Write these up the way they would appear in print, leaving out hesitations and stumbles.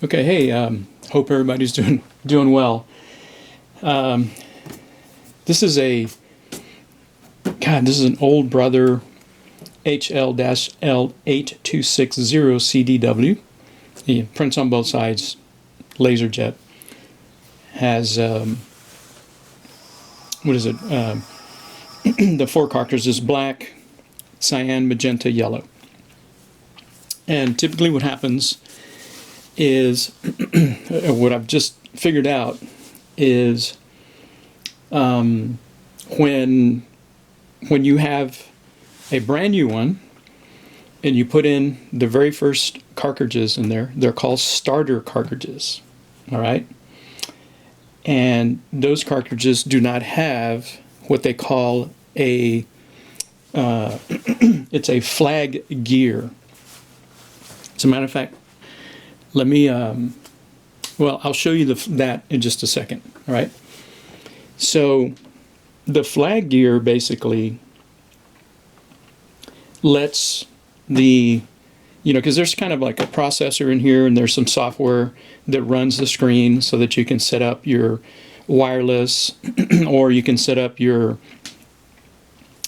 Okay, hey, hope everybody's doing well. This is an old brother HL-L8260CDW. It prints on both sides, laser jet. Has what is it? The four cartridges: black, cyan, magenta, yellow. And typically, what happens is what I've just figured out is when you have a brand new one and you put in the very first cartridges in there, they're called starter cartridges. All right, and those cartridges do not have what they call a it's a flag gear. As a matter of fact, let me, well, I'll show you that in just a second, all right? So the flag gear basically lets because there's kind of like a processor in here and there's some software that runs the screen so that you can set up your wireless or you can set up your,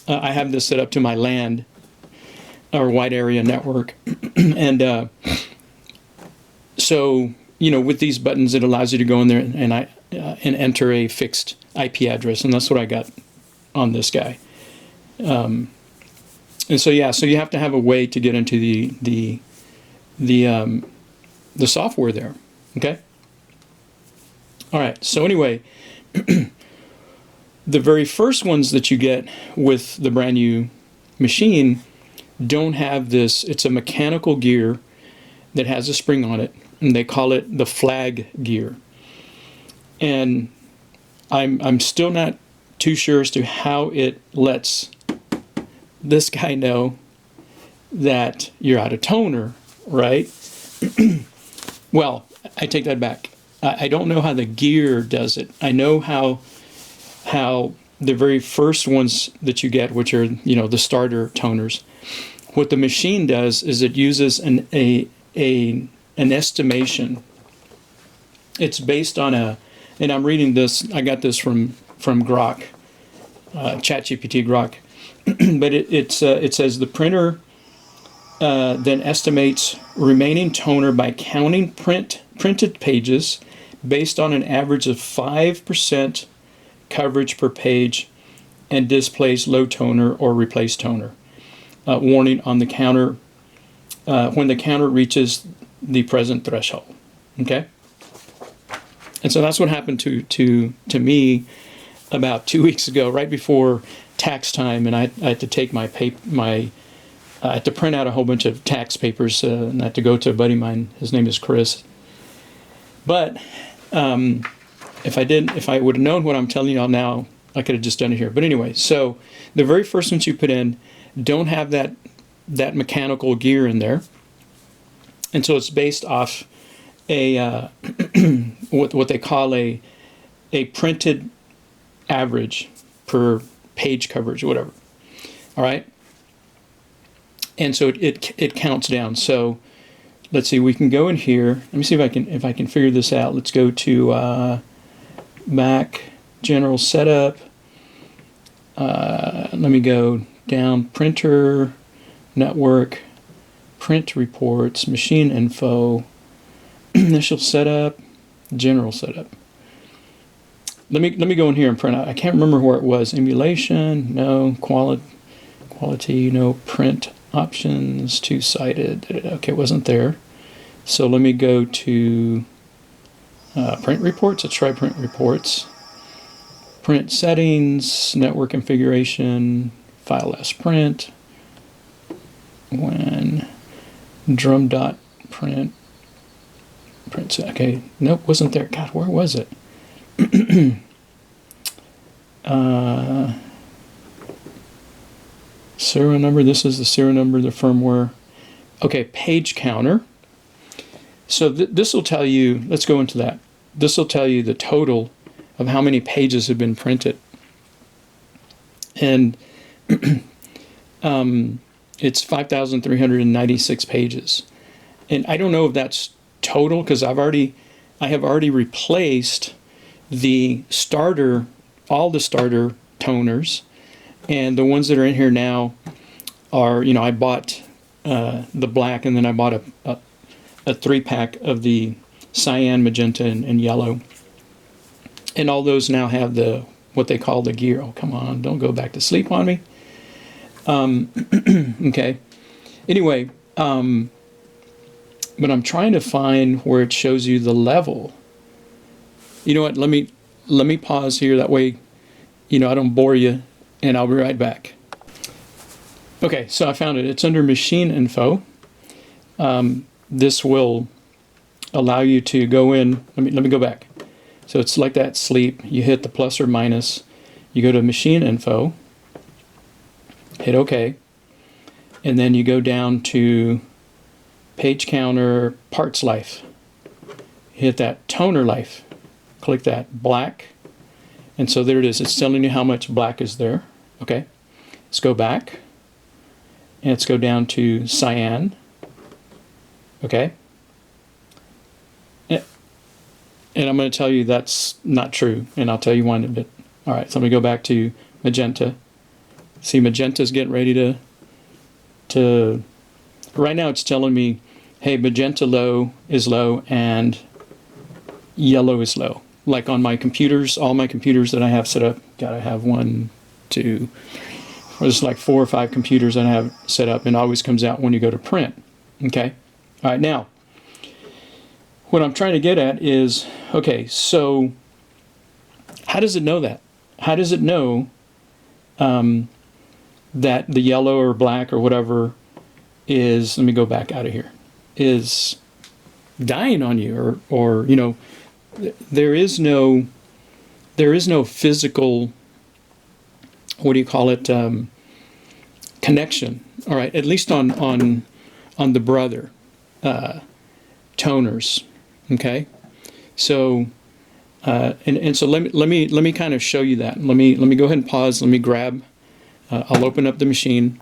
I have this set up to my LAN or wide area network. And so, with these buttons, it allows you to go in there and enter a fixed IP address, and that's what I got on this guy. And so, yeah, so you have to have a way to get into the software there. Okay. All right. So anyway, the very first ones that you get with the brand new machine don't have this. It's a mechanical gear that has a spring on it, and they call it the flag gear. And I'm still not too sure as to how it lets this guy know that you're out of toner, right? Well, I take that back. I don't know how the gear does it. I know how the very first ones that you get, which are the starter toners, what the machine does is it uses an estimation. It's based on and I'm reading this. I got this from Grok, ChatGPT Grok, but it says the printer then estimates remaining toner by counting printed pages based on an average of 5% coverage per page and displays low toner or replace toner. Warning on the counter when the counter reaches the present threshold. Okay, and so that's what happened to me about 2 weeks ago, right before tax time, and I had to take I had to print out a whole bunch of tax papers, and I had to go to a buddy of mine. His name is Chris. But if I would have known what I'm telling y'all now, I could have just done it here. But anyway, so the very first ones you put in don't have that mechanical gear in there, and so it's based off a what they call a printed average per page coverage or whatever. All right, and so it counts down. So let's see, we can go in here. Let me see if I can figure this out. Let's go to Mac General Setup. Let me go down, printer, network, print reports, machine info, initial setup, general setup. Let me go in here and print out. I can't remember where it was. Emulation, no. Quality, no. Print options, two-sided. Okay, it wasn't there. So let me go to print reports. Let's try print reports. Print settings, network configuration, file as print. When drum dot print. Okay, nope, wasn't there. God, where was it? Serial number. This is the serial number, the firmware. Okay, page counter. So this will tell you. Let's go into that. This will tell you the total of how many pages have been printed, and it's 5,396 pages. And I don't know if that's total, because I have already replaced the starter, all the starter toners, and the ones that are in here now are, you know, I bought the black, and then I bought a 3-pack of the cyan, magenta, and yellow, and all those now have the what they call the gear. Oh, come on, don't go back to sleep on me. Okay. Anyway, but I'm trying to find where it shows you the level. You know what? Let me pause here. That way, you know, I don't bore you, and I'll be right back. Okay, so I found it. It's under Machine Info. This will allow you to go in. Let me go back. So it's like that, sleep. You hit the plus or minus. You go to Machine Info. Hit OK. And then you go down to Page Counter, Parts Life. Hit that Toner Life. Click that black. And so there it is. It's telling you how much black is there. Okay. Let's go back. And let's go down to cyan. Okay. And I'm going to tell you that's not true. And I'll tell you why in a bit. All right. So let me go back to magenta. See, magenta's getting ready to right now it's telling me, hey, magenta low is low and yellow is low. Like on my computers, all my computers that I have set up, gotta have 1, 2, there's like 4 or 5 computers that I have set up, and it always comes out when you go to print. Okay? All right, now, what I'm trying to get at is, okay, so how does it know that? How does it know that the yellow or black or whatever is, let me go back out of here, is dying on you, or you know, there is no physical, what do you call it, connection. All right, at least on the brother toners. Okay, so and so let me kind of show you that. Let me go ahead and pause. Let me grab. I'll open up the machine,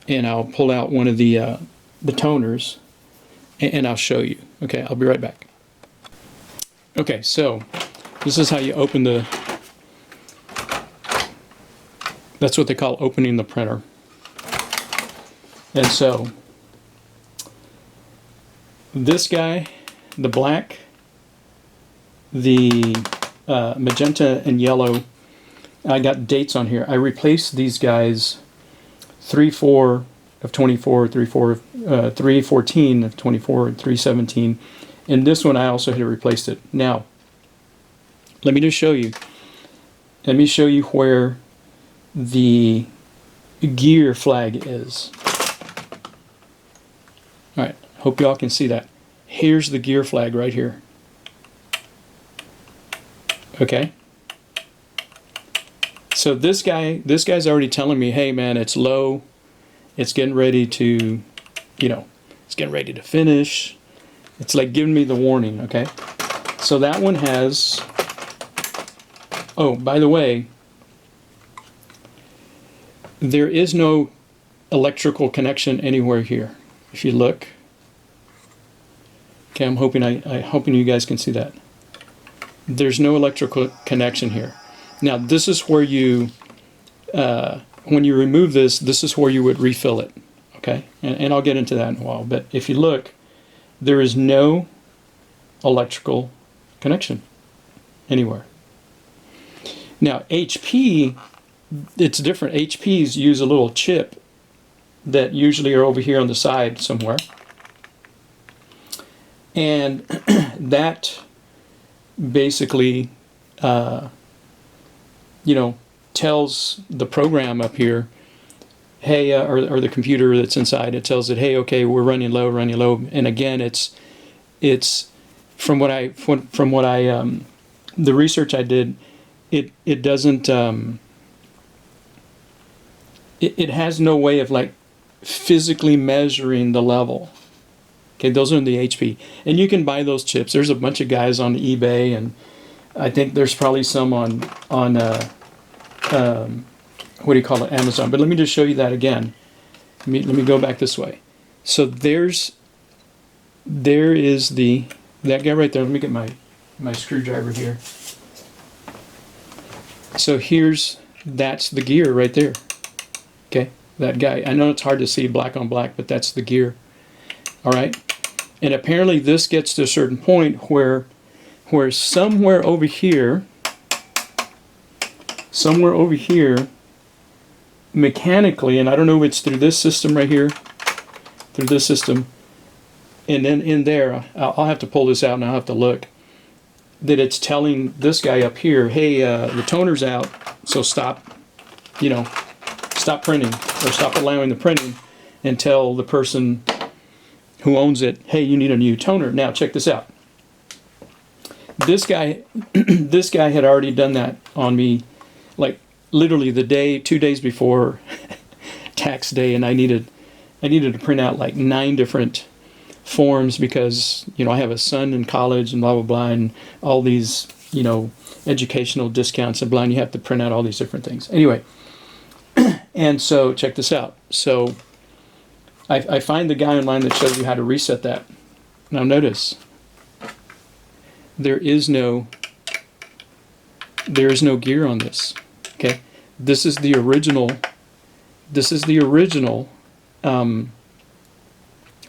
and I'll pull out one of the toners, and I'll show you. Okay, I'll be right back. Okay, so this is how you open that's what they call opening the printer. And so this guy, the black, the magenta, and yellow, I got dates on here. I replaced these guys 3/4 of 24, 3/14 of 24, 3/17. And this one I also had replaced it. Now, let me just show you. Let me show you where the gear flag is. All right, hope y'all can see that. Here's the gear flag right here. Okay. So this guy's already telling me, hey man, it's low. It's getting ready to, you know, it's getting ready to finish. It's like giving me the warning, okay? So that one has, oh, by the way, there is no electrical connection anywhere here. If you look, okay, I'm hoping you guys can see that. There's no electrical connection here. Now this is where you, when you remove this is where you would refill it, okay? And I'll get into that in a while. But if you look, there is no electrical connection anywhere. Now HP, it's different. HPs use a little chip that usually are over here on the side somewhere. And that basically, you know, tells the program up here, hey, or the computer that's inside, it tells it, hey, okay, we're running low. And again, it's from what I the research I did, it doesn't it has no way of like physically measuring the level. Okay, those are in the HP, and you can buy those chips. There's a bunch of guys on eBay, and I think there's probably some on what do you call it, Amazon. But let me just show you that again. Let me go back this way. So there's there is that guy right there. Let me get my screwdriver here. So that's the gear right there. Okay, that guy. I know it's hard to see black on black, but that's the gear. All right, and apparently this gets to a certain point where somewhere over here, mechanically, and I don't know if it's through this system right here, and then in there, I'll have to pull this out and I'll have to look, that it's telling this guy up here, hey, the toner's out, so stop printing, or stop allowing the printing, and tell the person who owns it, hey, you need a new toner. Now check this out. This guy had already done that on me, like literally 2 days before tax day, and I needed to print out like 9 different forms because I have a son in college and blah blah blah, and all these educational discounts and blah, and you have to print out all these different things. Anyway, and so check this out. So I find the guy online that shows you how to reset that. Now notice, there is no gear on this. Okay, this is the original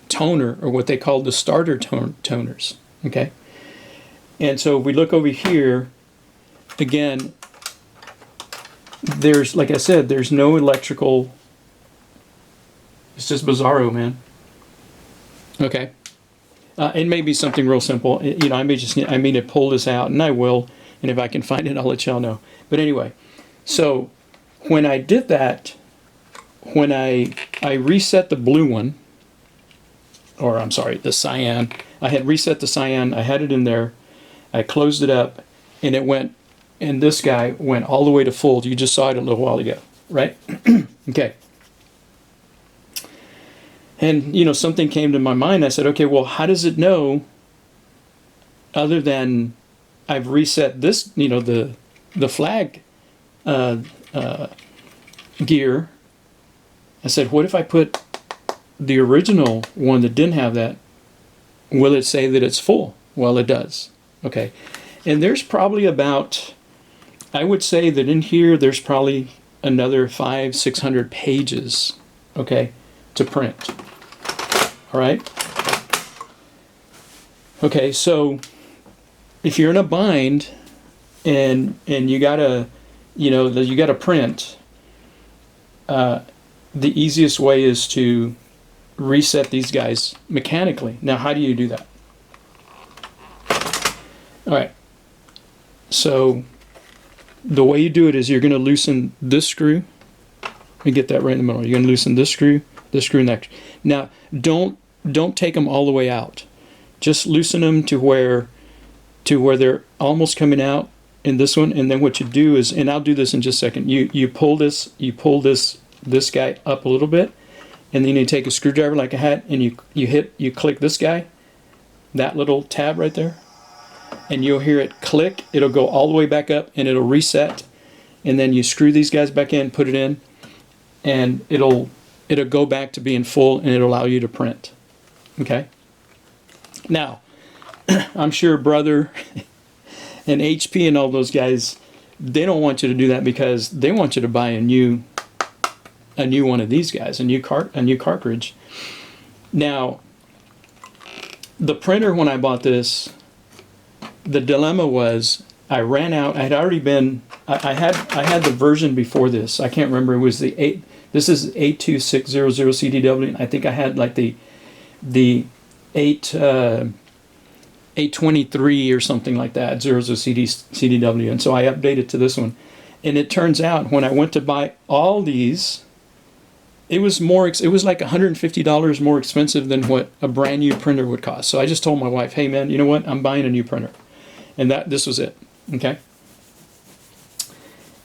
toner, or what they call the starter toners. Okay, and so if we look over here again, there's, like I said, there's no electrical. It's just bizarro, man. Okay, it may be something real simple. I may need to pull this out, and I will, and if I can find it, I'll let y'all know. But anyway, so when I did that, when I reset the blue one, or I'm sorry, the cyan, I had reset the cyan, I had it in there, I closed it up, and it went, and this guy went all the way to full. You just saw it a little while ago, right? Okay. And, something came to my mind. I said, okay, well, how does it know, other than I've reset this, the flag gear. I said, what if I put the original one that didn't have that? Will it say that it's full? Well, it does. Okay. And there's probably about, I would say that in here, there's probably another 500-600 pages, okay, to print. All right. Okay, so if you're in a bind and you gotta, you gotta print, the easiest way is to reset these guys mechanically. Now, how do you do that? All right. So the way you do it is you're going to loosen this screw. Let me get that right in the middle. You're going to loosen this screw, and that. Now, don't take them all the way out. Just loosen them to where they're almost coming out in this one. And then what you do is, and I'll do this in just a second. You pull this guy up a little bit, and then you take a screwdriver like I had, and you click this guy, that little tab right there, and you'll hear it click. It'll go all the way back up, and it'll reset. And then you screw these guys back in, put it in, and it'll go back to being full, and it'll allow you to print. Okay. Now, I'm sure Brother and HP and all those guys, they don't want you to do that because they want you to buy a new one of these guys, a new cartridge. Now, the printer, when I bought this, the dilemma was I ran out. I had already been. I had the version before this. I can't remember. It was the 8. This is 82600CDW. I think I had like the 823 or something like that, 00CDW. And so I updated to this one. And it turns out when I went to buy all these, it was like $150 more expensive than what a brand new printer would cost. So I just told my wife, hey man, you know what? I'm buying a new printer. And this was it. Okay.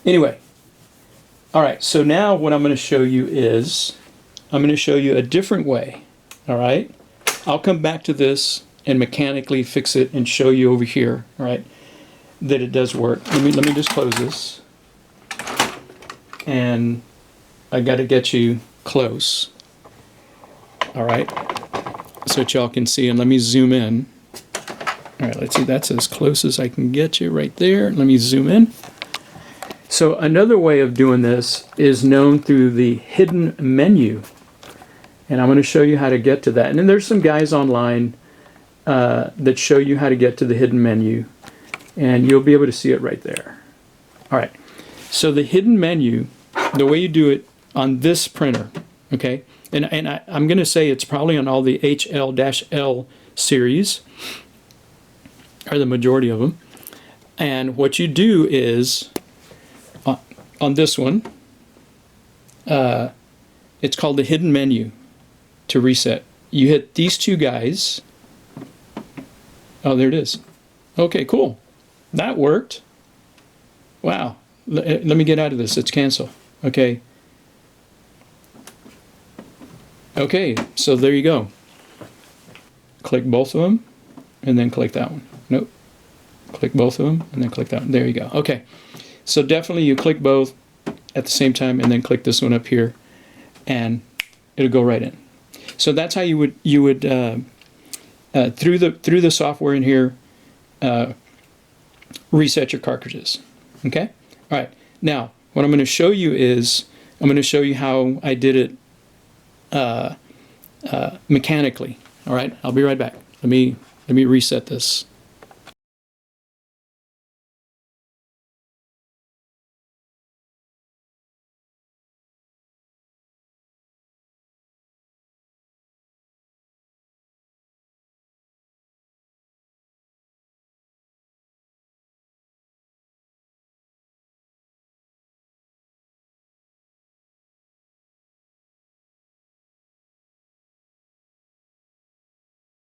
Anyway. All right. So now what I'm going to show you is I'm going to show you a different way. All right. I'll come back to this and mechanically fix it and show you over here. All right. That it does work. Let me just close this. And I got to get you close. All right. so that y'all can see. And let me zoom in. All right, let's see. That's as close as I can get you right there. Let me zoom in. So another way of doing this is known through the hidden menu. And I'm going to show you how to get to that. And then there's some guys online that show you how to get to the hidden menu. And you'll be able to see it right there. All right. So the hidden menu, the way you do it on this printer, okay? And I'm going to say it's probably on all the HL-L series, or the majority of them. And what you do is, on this one, it's called the hidden menu to reset. You hit these two guys. Oh, there it is. Okay, cool. That worked. Wow. Let me get out of this. Let's cancel. Okay. Okay, so there you go. Click both of them, and then click that one. Nope. Click both of them, and then click that one. There you go. Okay. So definitely you click both at the same time, and then click this one up here, and it'll go right in. So that's how you would through the software in here reset your cartridges. Okay. All right. Now what I'm going to show you is I'm going to show you how I did it mechanically. All right. I'll be right back. Let me reset this.